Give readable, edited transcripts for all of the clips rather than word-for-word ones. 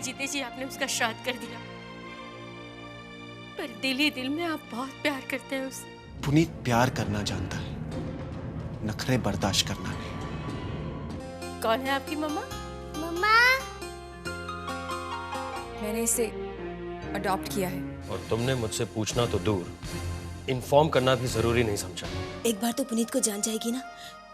जीते जी आपने उसका श्राद्ध कर दिया, पर दिल ही दिल में आप बहुत प्यार करते हैं उससे। पुनीत प्यार करना जानता है, नखरे बर्दाश्त करना नहीं। कौन है आपकी मम्मा? मम्मा, मैंने इसे अडॉप्ट किया है। और तुमने मुझसे पूछना तो दूर, इन्फॉर्म करना भी जरूरी नहीं समझा। एक बार तो पुनीत को जान जाएगी ना,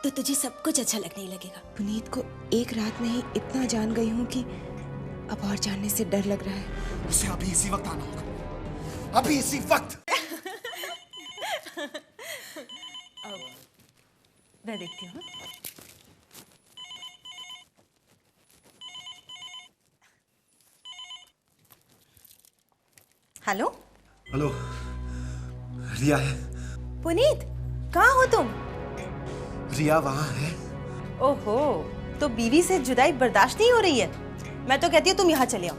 तो तुझे सब कुछ अच्छा लगने लगेगा। पुनीत को एक रात में ही इतना जान गई हूँ कि अब और जानने से डर लग रहा है। उसे अभी इसी वक्त आना होगा, अभी इसी वक्त। मैं देखती हूँ। हेलो हेलो, रिया है। पुनीत, कहाँ हो तुम? रिया वहाँ है। ओहो, तो बीवी से जुदाई बर्दाश्त नहीं हो रही है। मैं तो कहती हूँ तुम यहाँ चले आओ।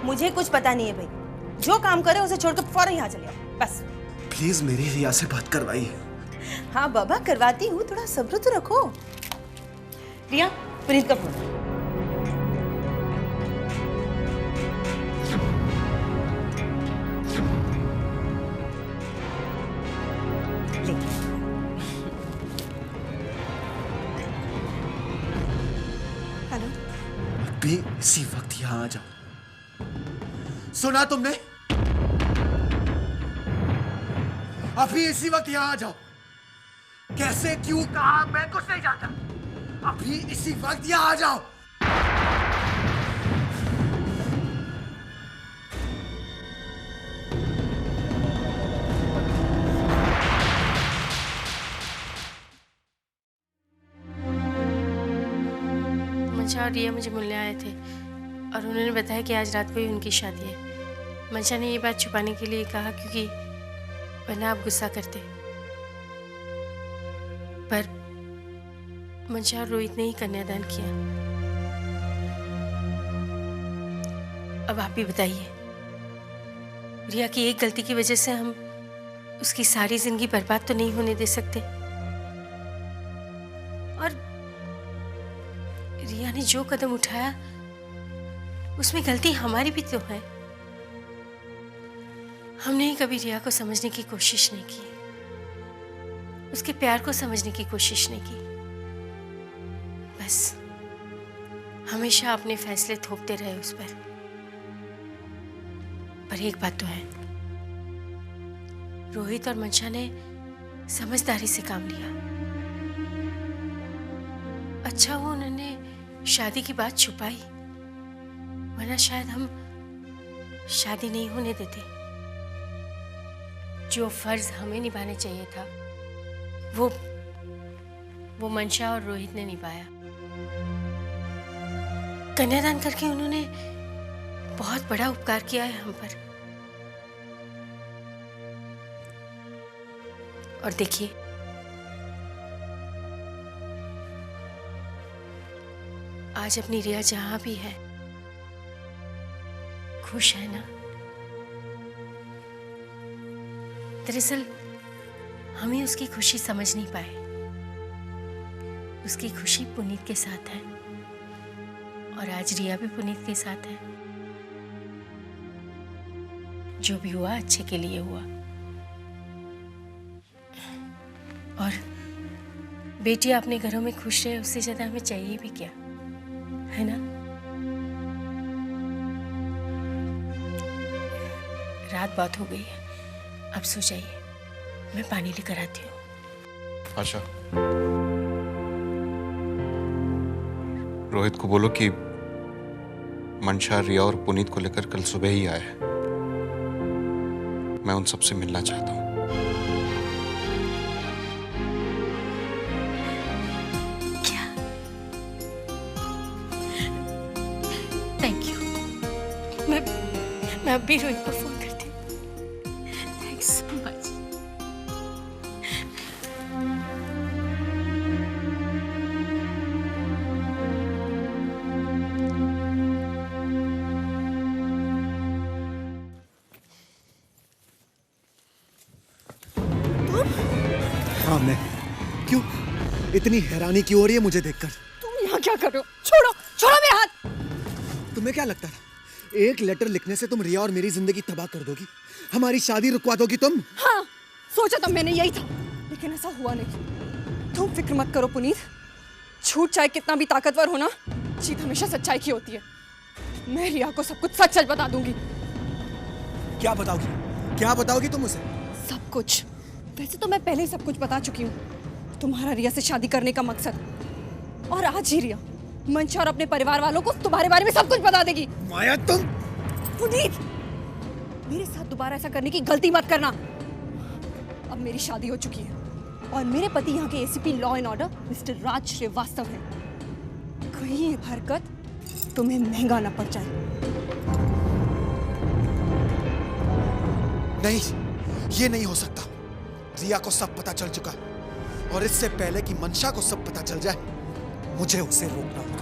मुझे कुछ पता नहीं है भाई, जो काम करे उसे छोड़कर फौरन यहाँ चले आओ बस। प्लीज मेरी रिया से बात करवाइए। हाँ बाबा, करवाती हूँ, थोड़ा सब्र तो रखो। रिया, पुनीत का फोन। हेलो, अभी इसी वक्त यहाँ आ जाओ। सुना तुमने? अभी इसी वक्त यहाँ आ जाओ। कैसे, क्यों, कहा, मैं कुछ नहीं जानता। अभी इसी वक्त यहाँ आ जाओ। मंशा और रिया मुझे मिलने आए थे और उन्होंने बताया कि आज रात को ही उनकी शादी है। मंशा ने ये बात छुपाने के लिए कहा क्योंकि वरना आप गुस्सा करते, पर मंशा और रोहित ने ही कन्यादान किया। अब आप ही बताइए, रिया की एक गलती की वजह से हम उसकी सारी जिंदगी बर्बाद तो नहीं होने दे सकते। और रिया ने जो कदम उठाया उसमें गलती हमारी भी तो है। हमने ही कभी रिया को समझने की कोशिश नहीं की, उसके प्यार को समझने की कोशिश नहीं की, बस हमेशा अपने फैसले थोपते रहे उस पर। एक बात तो है, रोहित और मंशा ने समझदारी से काम लिया। अच्छा वो उन्होंने शादी की बात छुपाई, वरना शायद हम शादी नहीं होने देते। जो फर्ज हमें निभाने चाहिए था वो मंशा और रोहित ने निभाया। कन्यादान करके उन्होंने बहुत बड़ा उपकार किया है हम पर। और देखिए, आज अपनी रिया जहां भी है खुश है ना। दरअसल हम ही उसकी खुशी समझ नहीं पाए। उसकी खुशी पुनीत के साथ है और आज रिया भी पुनीत के साथ है। जो भी हुआ अच्छे के लिए हुआ। और बेटियां अपने घरों में खुश रहे, उससे ज्यादा हमें चाहिए भी क्या, है ना। रात बहुत हो गई है, अब सो जाइए, मैं पानी लेकर आती हूँ। आशा, रोहित को बोलो कि मंशा, रिया और पुनीत को लेकर कल सुबह ही आए। मैं उन सबसे मिलना चाहता हूँ। क्या? Thank you. मैं अभी रोहित को फोन करती हूँ। Thanks so much. हाँ, मैं क्यों इतनी हैरानी क्यों हो रही है मुझे देखकर? तुम यहाँ क्या कर रहे हो? छोड़ो, छोड़ो मेरा हाथ। तुम्हें क्या लगता था एक लेटर लिखने से तुम रिया और मेरी जिंदगी तबाह कर दोगी, हमारी शादी रुकवा दोगी तुम। हाँ, सोचा तो मैंने यही था, लेकिन ऐसा हुआ नहीं। तुम फिक्र मत करो पुनीत, झूठ चाहे कितना भी ताकतवर हो ना, जीत हमेशा सच्चाई की होती है। मैं रिया को सब कुछ सच सच बता दूंगी। क्या बताओगी? क्या बताओगी तुम उसे? सब कुछ। वैसे तो मैं पहले ही सब कुछ बता चुकी हूँ, तुम्हारा रिया से शादी करने का मकसद। और आज ही रिया मंशा और अपने परिवार वालों को तुम्हारे बारे में सब कुछ बता देगी। माया तुम। पुनीत, मेरे साथ दोबारा ऐसा करने की गलती मत करना। अब मेरी शादी हो चुकी है और मेरे पति यहाँ के ACP law and order mister Raj Srivastava हैं। कहीं ये हरकत तुम्हें महंगा ना पड़ जाए। नहीं, ये नहीं हो सकता। रिया को सब पता चल चुका है और इससे पहले कि मंशा को सब पता चल जाए, मुझे उसे रोकना होगा।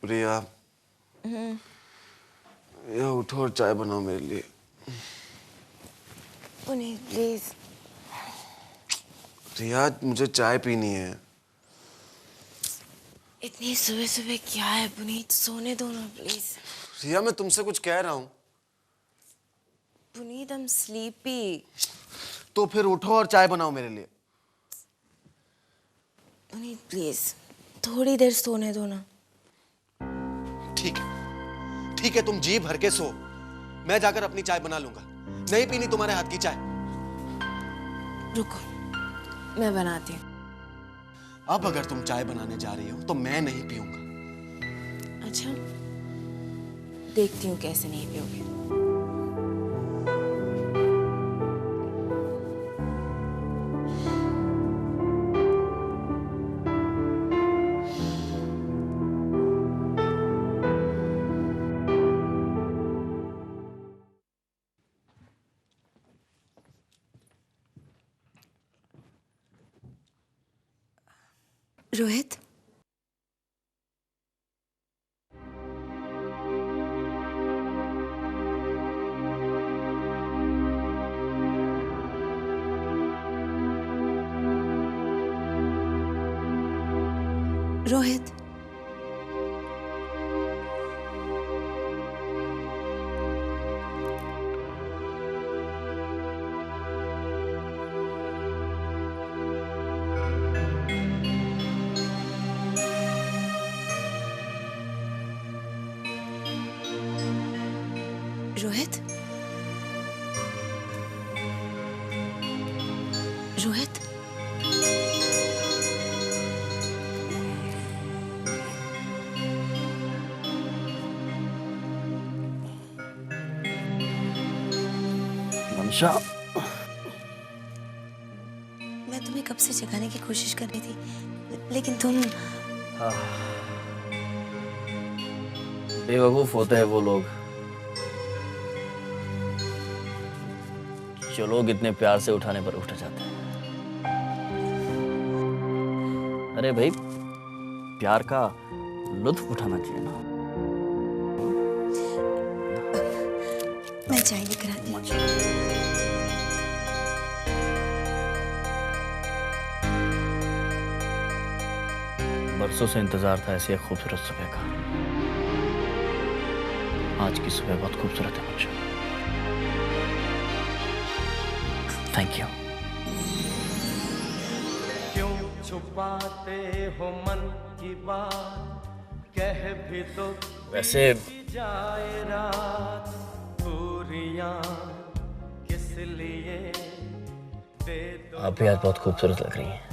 रिया, या उठो और चाय बनाओ मेरे लिए। पुनीत प्लीज। रिया, मुझे चाय पीनी है। इतनी सुबह सुबह क्या है पुनीत, सोने दो ना प्लीज। रिया, मैं तुमसे कुछ कह रहा हूँ। Puneet I am sleepy. तो फिर उठो और चाय बनाओ मेरे लिए। पुनीत प्लीज थोड़ी देर सोने दो ना। ठीक है, ठीक है, तुम जी भर के सो, मैं जाकर अपनी चाय बना लूंगा। नहीं पीनी तुम्हारे हाथ की चाय? रुको, मैं बनाती हूँ। अब अगर तुम चाय बनाने जा रही हो तो मैं नहीं पीऊंगा। अच्छा, देखती हूँ कैसे नहीं पियोगे। रोहित, रोहित, रोहित, रोहित, मंशा, मैं तुम्हें कब से जगाने की कोशिश कर रही थी, लेकिन तुम। बेवकूफ होते हैं वो लोग जो लोग इतने प्यार से उठाने पर उठ जाते हैं। अरे भाई, प्यार का लुत्फ उठाना चाहिए ना। मैं चाय लेकर आती हूँ। बरसों से इंतजार था ऐसी एक खूबसूरत सुबह का। आज की सुबह बहुत खूबसूरत है मुझे। Thank you. क्यों छुपाते हो मन की बात, कह भी तो वैसे जाए रात, दूरियां किस लिए दे दो। आप भी आज बहुत खूबसूरत लग रही हैं।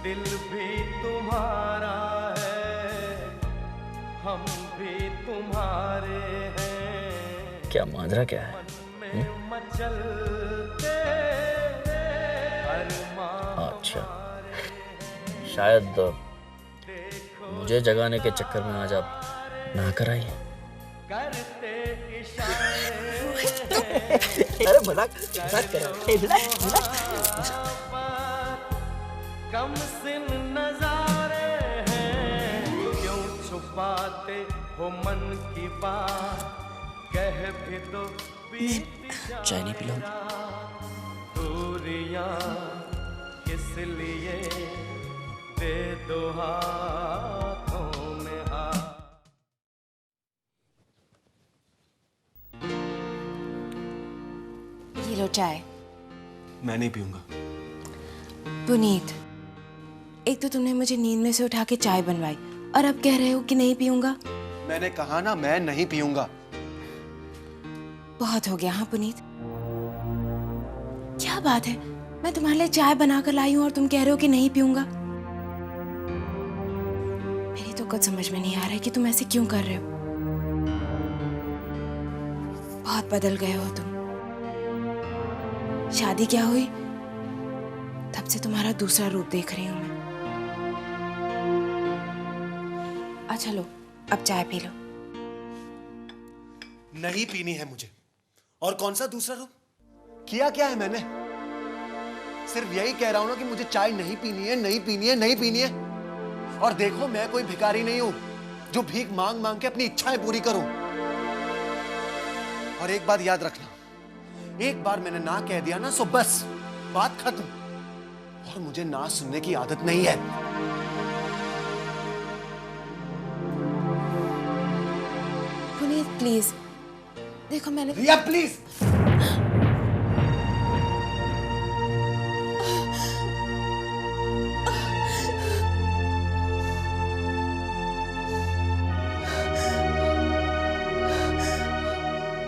दिल भी तुम्हारा है, हम भी तुम्हारे हैं। क्या माजरा क्या है? अच्छा, शायद मुझे जगाने के चक्कर में आज आप ना कर आई हैं। अरे मजाक कम सिन नजारे छुपाते हो मन की बात, कह भी दो बीत चाय नहीं पिलाऊं? दूरियां किस लिए, दे दो हाथों में हाथ। ये लो चाय। मैं नहीं पीऊंगा। पुनीत, एक तो तुमने मुझे नींद में से उठा के चाय बनवाई और अब कह रहे हो कि नहीं पीऊंगा। मैंने कहा ना मैं नहीं पीऊंगा। बहुत हो गया। हाँ पुनीत, क्या बात है, मैं तुम्हारे लिए चाय बनाकर लाई हूं और तुम कह रहे हो कि नहीं पीऊंगा। मेरी तो कुछ समझ में नहीं आ रहा है कि तुम ऐसे क्यों कर रहे हो। बहुत बदल गए हो तुम। शादी क्या हुई तब से तुम्हारा दूसरा रूप देख रही हूं मैं। अच्छा लो, अब चाय पी लो। नहीं पीनी है मुझे। और कौन सा दूसरा रूप? किया क्या है मैंने? सिर्फ यही कह रहा हूं ना कि मुझे चाय नहीं पीनी है, नहीं पीनी है, नहीं पीनी है। और देखो, मैं कोई भिखारी नहीं हूं जो भीख मांग मांग के अपनी इच्छाएं पूरी करूं। और एक बात याद रखना, एक बार मैंने ना कह दिया ना, सो बस बात खत्म। और मुझे ना सुनने की आदत नहीं है। पुनीत प्लीज, देखो मैंने। रिया प्लीज।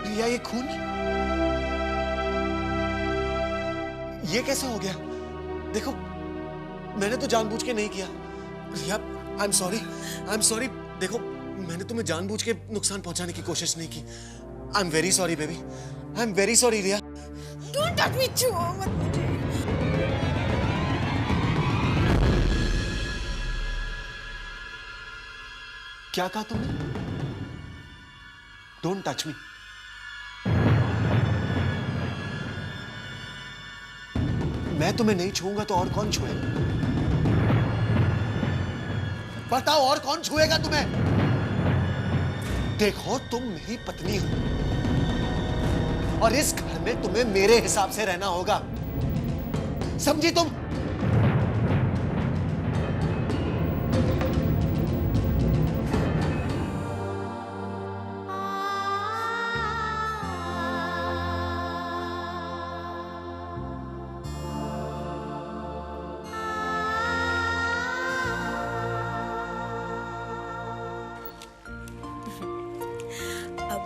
रिया, ये खून ये कैसे हो गया? देखो, मैंने तो जानबूझ के नहीं किया। Riya, I am sorry, I am sorry. देखो, मैंने तुम्हें जानबूझ के नुकसान पहुंचाने की कोशिश नहीं की। I am very sorry baby, I am very sorry Riya. Don't touch me, छुओ मत मुझे। क्या कहा तुमने? Don't touch me. मैं तुम्हें नहीं छूऊंगा तो और कौन छुएगा? बताओ, और कौन छुएगा तुम्हें? देखो, तुम मेरी पत्नी हो और इस घर में तुम्हें मेरे हिसाब से रहना होगा, समझी तुम?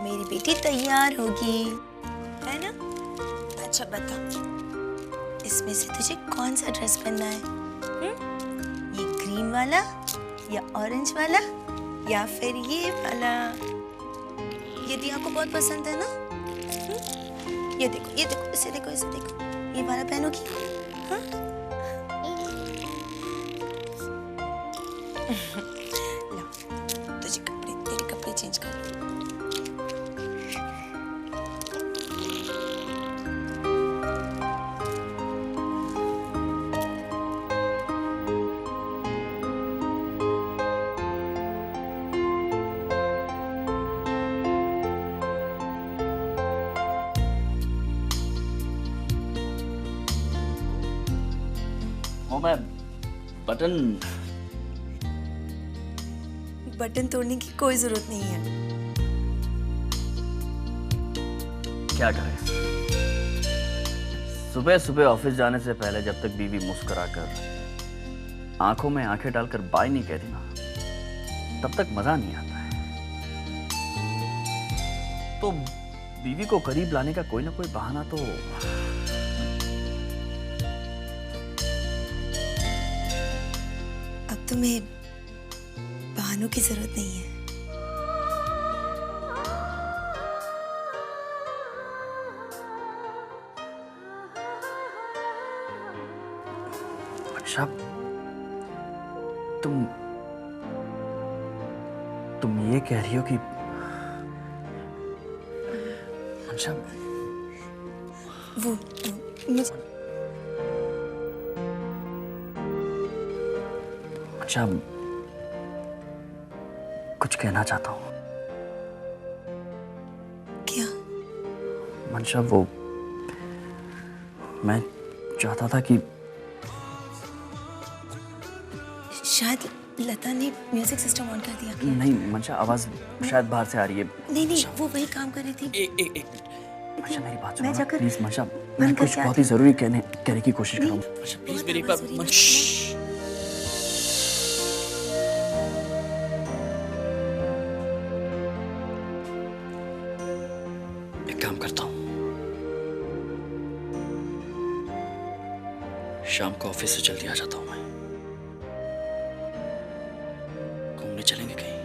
मेरी बेटी तैयार होगी, है ना? अच्छा बता, इसमें से तुझे कौन सा ड्रेस पहनना है? ये ग्रीन वाला या ऑरेंज वाला या फिर ये वाला? ये दिया को बहुत पसंद है ना? ये देखो, ये देखो, इसे देखो, इसे देखो। ये वाला पहनोगी? हाँ? ला, तुझे कपड़े, तेरे कपड़े चेंज कर। मैं बटन तोड़ने की कोई जरूरत नहीं है। क्या करें, सुबह सुबह ऑफिस जाने से पहले जब तक बीवी मुस्कुराकर आंखों में आंखें डालकर बाय नहीं कहती ना, तब तक मजा नहीं आता है। तो बीवी को करीब लाने का कोई ना कोई बहाना तो। अब तुम्हें बहानों की जरूरत नहीं है। अच्छा, तुम ये कह रही हो कि अच्छा वो मुझे अच्छा, कुछ कहना चाहता हूँ। क्या? मंशा, वो मैं चाहता था कि शायद लता ने म्यूजिक सिस्टम ऑन कर दिया क्या? नहीं मंशा, आवाज शायद बाहर से आ रही है। नहीं, वो वही काम कर रही थी। मंशा मेरी बात सुनो मैं ना, जाकर प्लीज मंशा, बंद मैं कुछ करके बहुत आती ही जरूरी कहने की कोशिश कर रहा हूँ। मंशा, प्लीज बहुत मेरी एक बार जरूरी एक काम करता हूँ, शाम को ऑफिस से जल्दी आ जाता हूँ। मैं घूमने चलेंगे कहीं।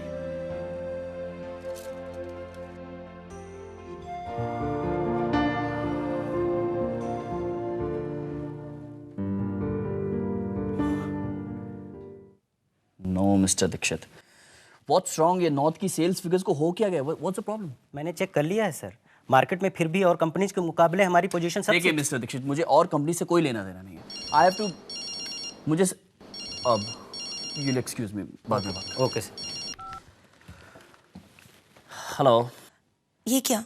No Mister Dikshit, what's wrong? ये नॉर्थ की सेल्स फिगर्स को हो क्या गया? What's the problem? मैंने चेक कर लिया है सर, मार्केट में फिर भी और कंपनीज के मुकाबले हमारी पोजीशन सबसे। देखिए मिस्टर दीक्षित, मुझे और कंपनी से कोई लेना देना नहीं है। आई हैव टू, मुझे अब you'll excuse me, बाद में बात। Okay sir. हेलो। ये क्या,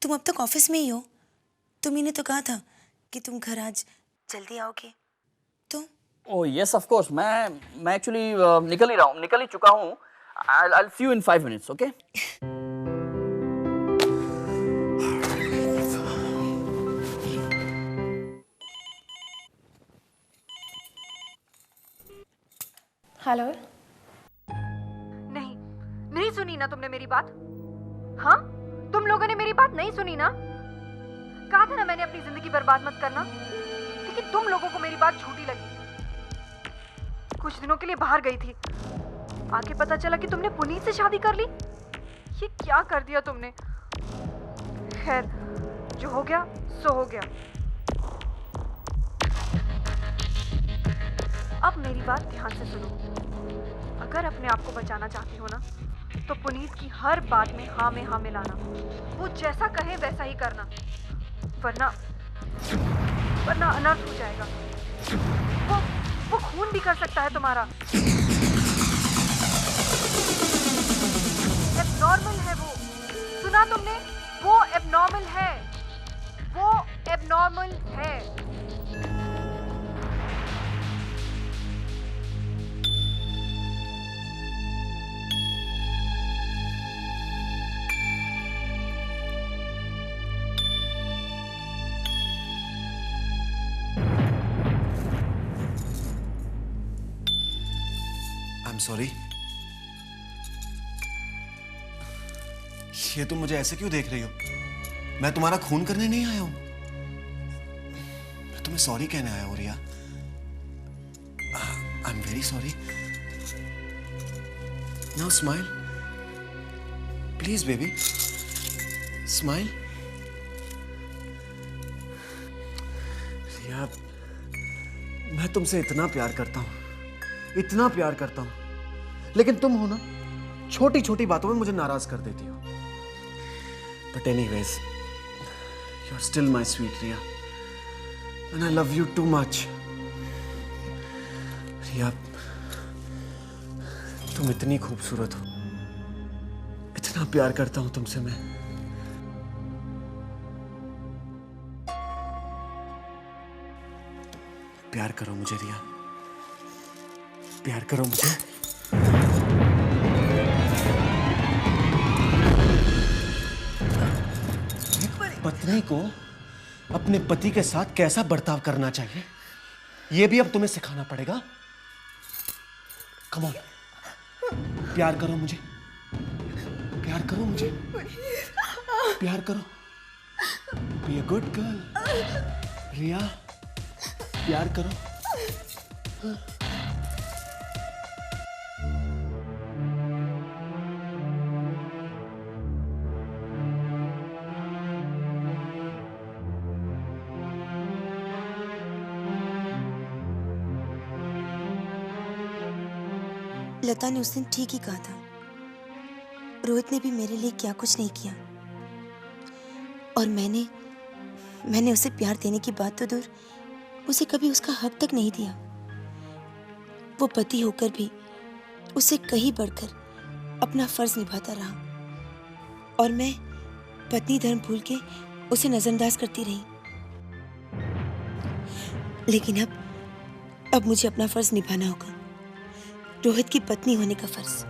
तुम अब तक ऑफिस में ही हो? तुम्ही ने तो कहा था कि तुम घर आज जल्दी आओगे। तो ओह यस ऑफ कोर्स, मैं एक्चुअली निकल ही चुका हूँ। I'll see you in 5 minutes, okay? Hello. नहीं सुनी ना तुमने मेरी बात? हाँ, तुम लोगों ने मेरी बात नहीं सुनी ना? कहा था ना मैंने अपनी जिंदगी बर्बाद मत करना, लेकिन तुम लोगों को मेरी बात झूठी लगी। कुछ दिनों के लिए बाहर गई थी, आके पता चला कि तुमने पुनीत से शादी कर ली। ये क्या कर दिया तुमने? खैर, जो हो गया सो हो गया। अब मेरी बात ध्यान से सुनो। अगर अपने आप को बचाना चाहती हो ना, तो पुनीत की हर बात में हाँ मिलाना। वो जैसा कहे वैसा ही करना, वरना अनर्थ हो जाएगा। वो खून भी कर सकता है तुम्हारा। एबनॉर्मल है वो, सुना तुमने? वो एबनॉर्मल है, वो एबनॉर्मल है। सॉरी। ये तुम मुझे ऐसे क्यों देख रही हो? मैं तुम्हारा खून करने नहीं आया हूं, मैं तुम्हें सॉरी कहने आया हूं Riya. I am very sorry. Now smile please baby, smile. Riya, मैं तुमसे इतना प्यार करता हूं, इतना प्यार करता हूं, लेकिन तुम हो ना, छोटी छोटी बातों में मुझे नाराज कर देती हो। But anyways, you are still my sweet Riya, and I love you too much. Riya, तुम इतनी खूबसूरत हो, इतना प्यार करता हूं तुमसे मैं। प्यार करो मुझे रिया, प्यार करो मुझे। पत्नी को अपने पति के साथ कैसा बर्ताव करना चाहिए, यह भी अब तुम्हें सिखाना पड़ेगा। कम ऑन, प्यार करो मुझे, प्यार करो मुझे, प्यार करो। बी अ गुड गर्ल रिया, प्यार करो। लता ने उस दिन ठीक ही कहा था। रोहित ने भी मेरे लिए क्या कुछ नहीं किया, और मैंने उसे प्यार देने की बात तो दूर, उसे कभी उसका हक तक नहीं दिया। वो पति होकर भी उसे कहीं बढ़कर अपना फर्ज निभाता रहा और मैं पत्नी धर्म भूल के उसे नजरअंदाज करती रही। लेकिन अब मुझे अपना फर्ज निभाना होगा, रोहित की पत्नी होने का फर्ज।